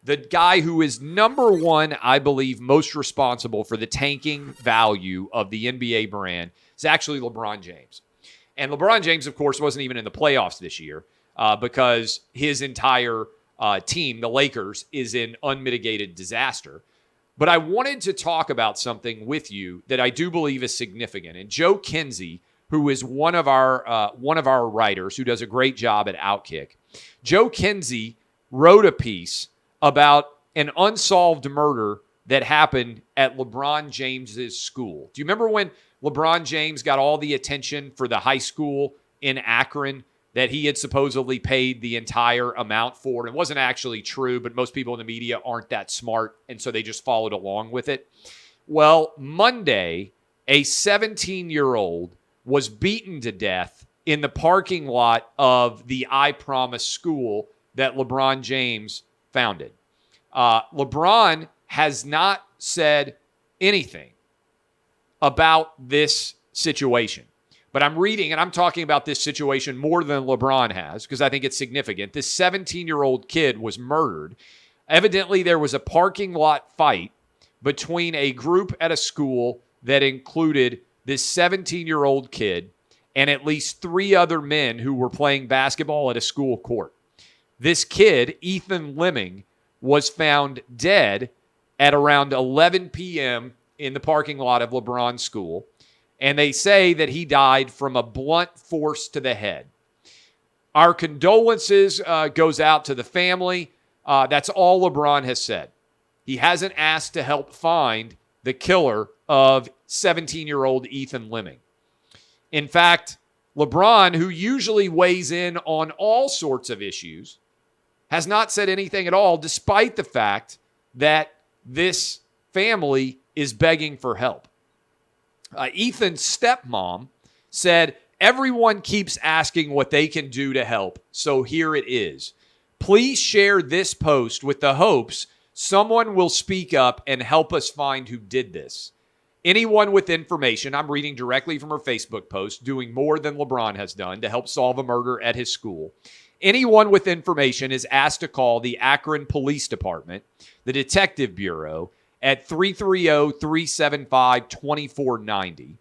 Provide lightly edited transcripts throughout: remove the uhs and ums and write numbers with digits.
the guy who is number one, I believe, most responsible for the tanking value of the NBA brand is actually LeBron James. And LeBron James, of course, wasn't even in the playoffs this year because his entire team, the Lakers, is in unmitigated disaster. But I wanted to talk about something with you that I do believe is significant. And Joe Kinsey, who is one of our writers who does a great job at Outkick, Joe Kinsey wrote a piece about an unsolved murder that happened at LeBron James's school. Do you remember when LeBron James got all the attention for the high school in Akron that he had supposedly paid the entire amount for? And it wasn't actually true, but most people in the media aren't that smart, and so they just followed along with it. Well, Monday, a 17-year-old was beaten to death in the parking lot of the I Promise school that LeBron James founded. LeBron has not said anything about this situation. But I'm reading, and I'm talking about this situation more than LeBron has because I think it's significant. This 17-year-old kid was murdered. Evidently, there was a parking lot fight between a group at a school that included this 17-year-old kid and at least 3 other men who were playing basketball at a school court. This kid, Ethan Lemming, was found dead at around 11 p.m. in the parking lot of LeBron's school. And they say that he died from a blunt force to the head. Our condolences goes out to the family. That's all LeBron has said. He hasn't asked to help find the killer of 17-year-old Ethan Lemming. In fact, LeBron, who usually weighs in on all sorts of issues, has not said anything at all, despite the fact that this family is begging for help. Ethan's stepmom said, "Everyone keeps asking what they can do to help, so here it is. Please share this post with the hopes someone will speak up and help us find who did this. Anyone with information," I'm reading directly from her Facebook post, doing more than LeBron has done to help solve a murder at his school. "Anyone with information is asked to call the Akron Police Department, the Detective Bureau, at 330-375-2490.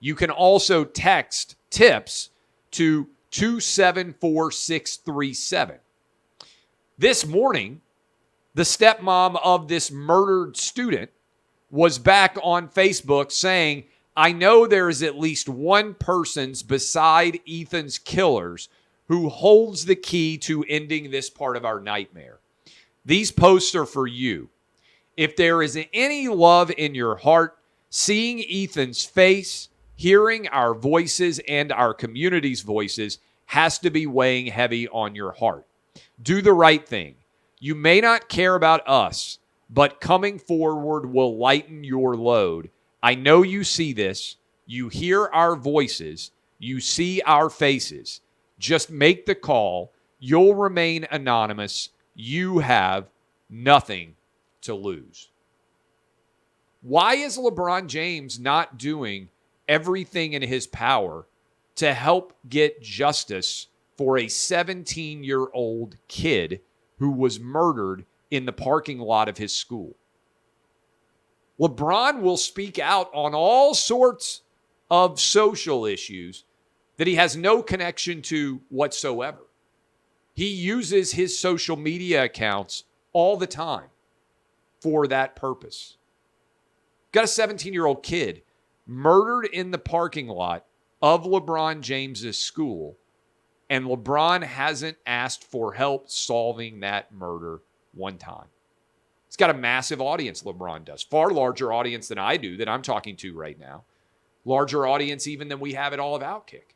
You can also text TIPS to 274637. This morning, the stepmom of this murdered student was back on Facebook saying, "I know there is at least one person beside Ethan's killers who holds the key to ending this part of our nightmare. These posts are for you. If there is any love in your heart, seeing Ethan's face, hearing our voices and our community's voices has to be weighing heavy on your heart. Do the right thing. You may not care about us, but coming forward will lighten your load. I know you see this. You hear our voices. You see our faces. Just make the call. You'll remain anonymous. You have nothing to lose." Why is LeBron James not doing everything in his power to help get justice for a 17-year-old kid who was murdered in the parking lot of his school? LeBron will speak out on all sorts of social issues that he has no connection to whatsoever. He uses his social media accounts all the time for that purpose. Got a 17-year-old kid murdered in the parking lot of LeBron James's school, and LeBron hasn't asked for help solving that murder one time. He's got a massive audience, LeBron does. Far larger audience than I do, that I'm talking to right now. Larger audience even than we have at all of Outkick.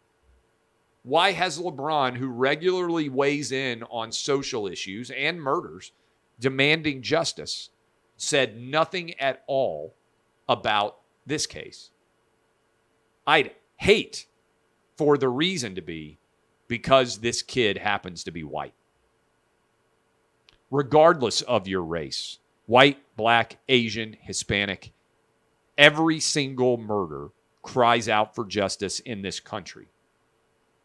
Why has LeBron, who regularly weighs in on social issues and murders, demanding justice, said nothing at all about this case? I'd hate for the reason to be because this kid happens to be white. Regardless of your race, white, black, Asian, Hispanic, every single murder cries out for justice in this country.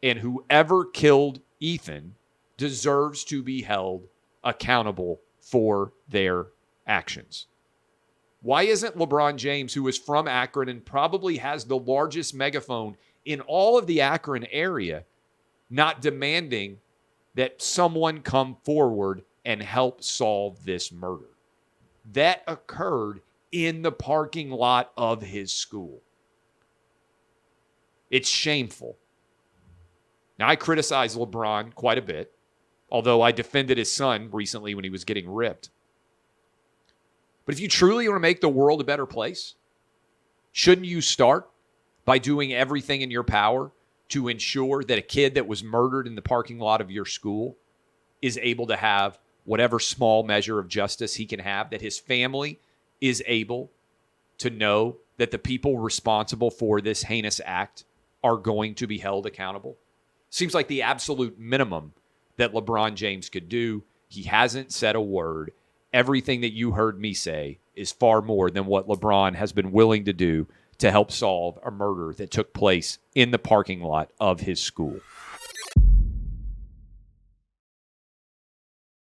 And whoever killed Ethan deserves to be held accountable for their actions. Why isn't LeBron James, who is from Akron and probably has the largest megaphone in all of the Akron area, not demanding that someone come forward and help solve this murder? That occurred in the parking lot of his school. It's shameful. Now, I criticize LeBron quite a bit, although I defended his son recently when he was getting ripped. But if you truly want to make the world a better place, shouldn't you start by doing everything in your power to ensure that a kid that was murdered in the parking lot of your school is able to have whatever small measure of justice he can have, that his family is able to know that the people responsible for this heinous act are going to be held accountable? Seems like the absolute minimum that LeBron James could do. He hasn't said a word. Everything that you heard me say is far more than what LeBron has been willing to do to help solve a murder that took place in the parking lot of his school.